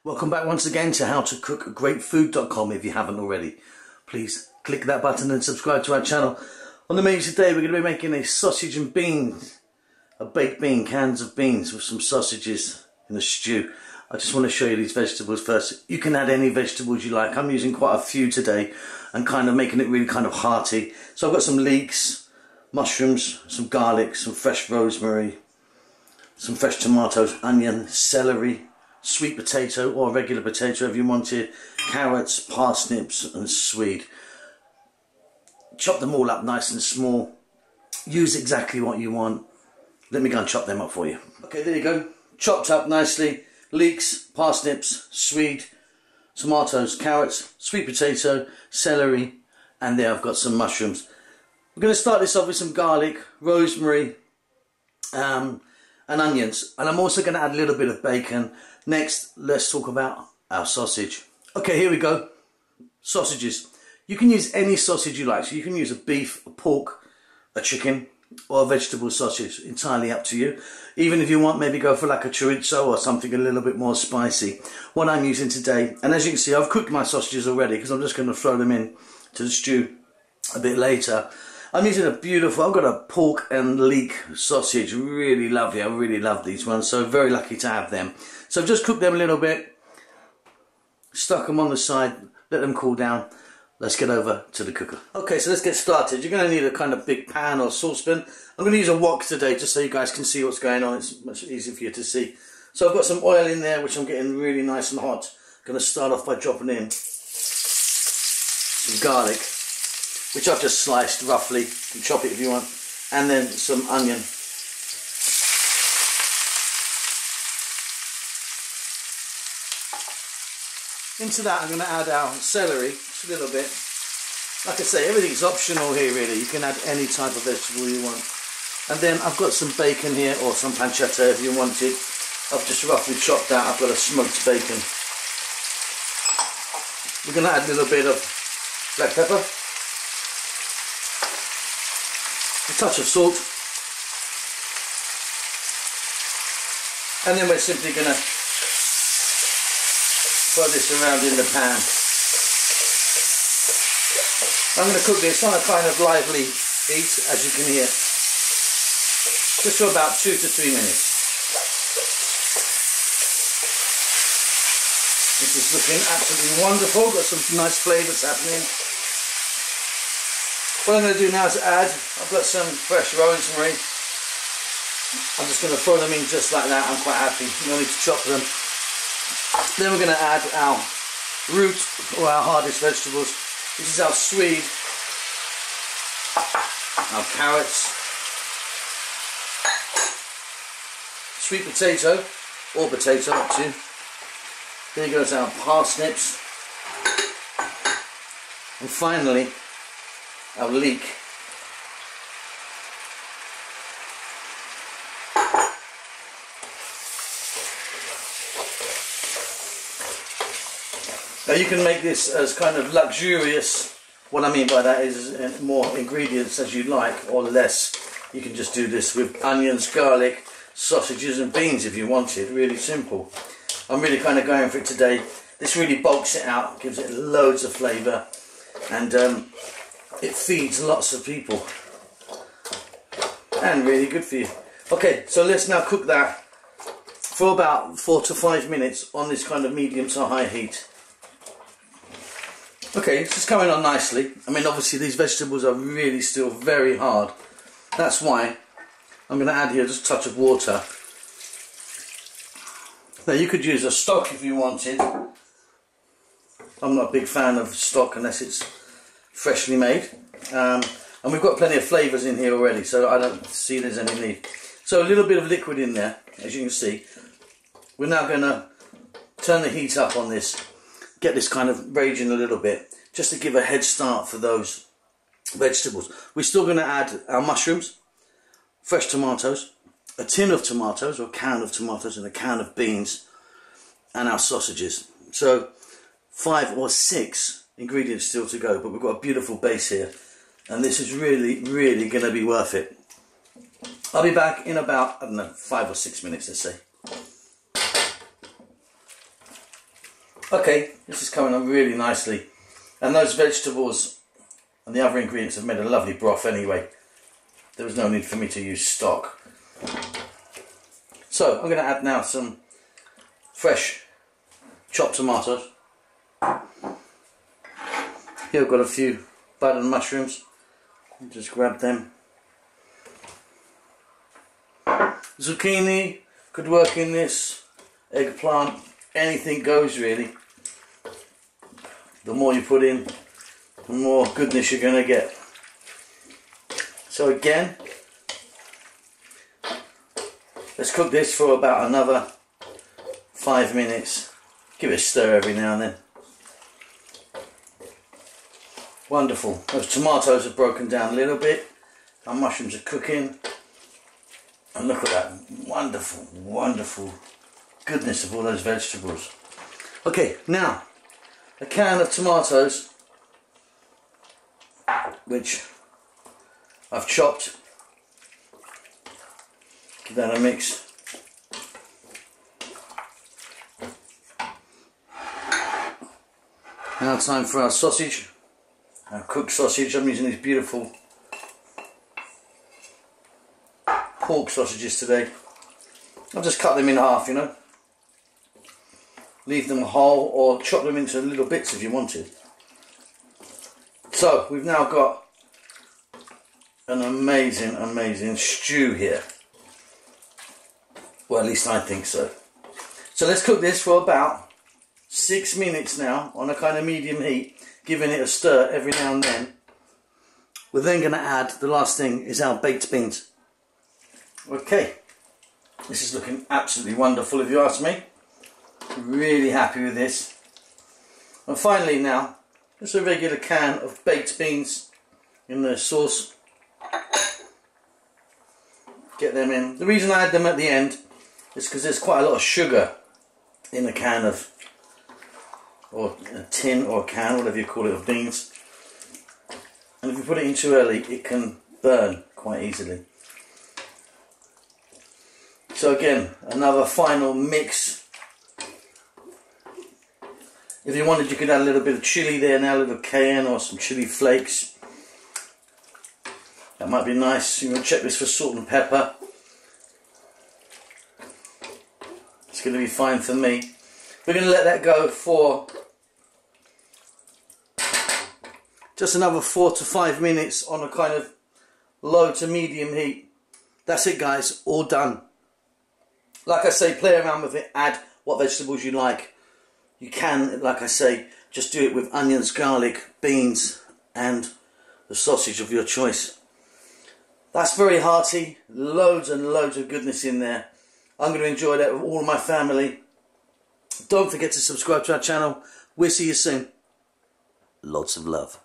Welcome back once again to howtocookgreatfood.com. If you haven't already, please click that button and subscribe to our channel. On the menu today we're going to be making a sausage and beans, a baked bean, cans of beans with some sausages in a stew. I just want to show you these vegetables first. You can add any vegetables you like. I'm using quite a few today and kind of making it really kind of hearty. So I've got some leeks, mushrooms, some garlic, some fresh rosemary, some fresh tomatoes, onion, celery, sweet potato or regular potato if you wanted, carrots, parsnips and swede. Chop them all up nice and small. Use exactly what you want. Let me go and chop them up for you. Okay, there you go. Chopped up nicely. Leeks, parsnips, swede, tomatoes, carrots, sweet potato, celery, and there I've got some mushrooms. We're going to start this off with some garlic, rosemary, and onions, and I'm also going to add a little bit of bacon. Next, let's talk about our sausage. Okay, here we go. Sausages. You can use any sausage you like. So you can use a beef, a pork, a chicken, or a vegetable sausage. Entirely up to you. Even if you want, maybe go for like a chorizo or something a little bit more spicy. What I'm using today, and as you can see, I've cooked my sausages already because I'm just going to throw them in to the stew a bit later. I'm using a beautiful, I've got a pork and leek sausage, really lovely. I really love these ones, so very lucky to have them. So I've just cooked them a little bit, stuck them on the side, let them cool down. Let's get over to the cooker. Okay, so let's get started. You're going to need a kind of big pan or saucepan. I'm going to use a wok today just so you guys can see what's going on. It's much easier for you to see. So I've got some oil in there which I'm getting really nice and hot. I'm going to start off by dropping in some garlic, which I've just sliced roughly. You can chop it if you want. And then some onion. Into that I'm going to add our celery, just a little bit. Like I say, everything's optional here really. You can add any type of vegetable you want. And then I've got some bacon here, or some pancetta if you wanted. I've just roughly chopped that. I've got a smoked bacon. We're going to add a little bit of black pepper. A touch of salt, and then we're simply going to throw this around in the pan. I'm going to cook this on a kind of lively heat, as you can hear, just for about 2 to 3 minutes. This is looking absolutely wonderful, got some nice flavours happening. What I'm going to do now is add, I've got some fresh rosemary. I'm just going to throw them in just like that. I'm quite happy. You don't need to chop them. Then we're going to add our root, or our hardest vegetables. This is our swede, our carrots, sweet potato, or potato, up to you. There goes our parsnips. And finally, our leek. Now you can make this as kind of luxurious. What I mean by that is more ingredients as you like, or less. You can just do this with onions, garlic, sausages and beans if you wanted. Really simple. I'm really kind of going for it today. This really bulks it out, gives it loads of flavour, and it feeds lots of people, and really good for you. Okay, so let's now cook that for about 4 to 5 minutes on this kind of medium to high heat. Okay, it's just coming on nicely. I mean, obviously these vegetables are really still very hard. That's why I'm going to add here just a touch of water. Now you could use a stock if you wanted. I'm not a big fan of stock unless it's freshly made. And we've got plenty of flavours in here already, so I don't see there's any need. So a little bit of liquid in there, as you can see. We're now going to turn the heat up on this. Get this kind of raging a little bit, just to give a head start for those vegetables. We're still going to add our mushrooms, fresh tomatoes, a tin of tomatoes, or a can of tomatoes, and a can of beans, and our sausages. So 5 or 6 ingredients still to go, but we've got a beautiful base here, and this is really going to be worth it. I'll be back in about, I don't know, 5 or 6 minutes, let's say. Okay, this is coming on really nicely, and those vegetables and the other ingredients have made a lovely broth anyway. There was no need for me to use stock. So I'm going to add now some fresh chopped tomatoes. Here I've got a few button mushrooms. Just grab them. Zucchini could work in this. Eggplant, anything goes really. The more you put in, the more goodness you're going to get. So again, let's cook this for about another 5 minutes. Give it a stir every now and then. Wonderful. Those tomatoes have broken down a little bit. Our mushrooms are cooking. And look at that wonderful, wonderful goodness of all those vegetables. Okay, now a can of tomatoes, which I've chopped. Give that a mix. Now time for our sausage, our cooked sausage. I'm using these beautiful pork sausages today. I'll just cut them in half, you know. Leave them whole or chop them into little bits if you wanted. So we've now got an amazing, amazing stew here. Well, at least I think so. So let's cook this for about 6 minutes now on a kind of medium heat, giving it a stir every now and then. We're then going to add, the last thing is our baked beans. Okay, this is looking absolutely wonderful if you ask me. Really happy with this. And finally now, just a regular can of baked beans in the sauce. Get them in. The reason I add them at the end is because there's quite a lot of sugar in a can of, or a tin or a can, whatever you call it, of beans. And if you put it in too early, it can burn quite easily. So again, another final mix. If you wanted, you could add a little bit of chilli there now, a little cayenne or some chilli flakes. That might be nice. You want to check this for salt and pepper. It's going to be fine for me. We're going to let that go for just another 4 to 5 minutes on a kind of low to medium heat. That's it, guys, all done. Like I say, play around with it, add what vegetables you like. You can, like I say, just do it with onions, garlic, beans and the sausage of your choice. That's very hearty, loads and loads of goodness in there. I'm going to enjoy that with all my family. Don't forget to subscribe to our channel. We'll see you soon. Lots of love.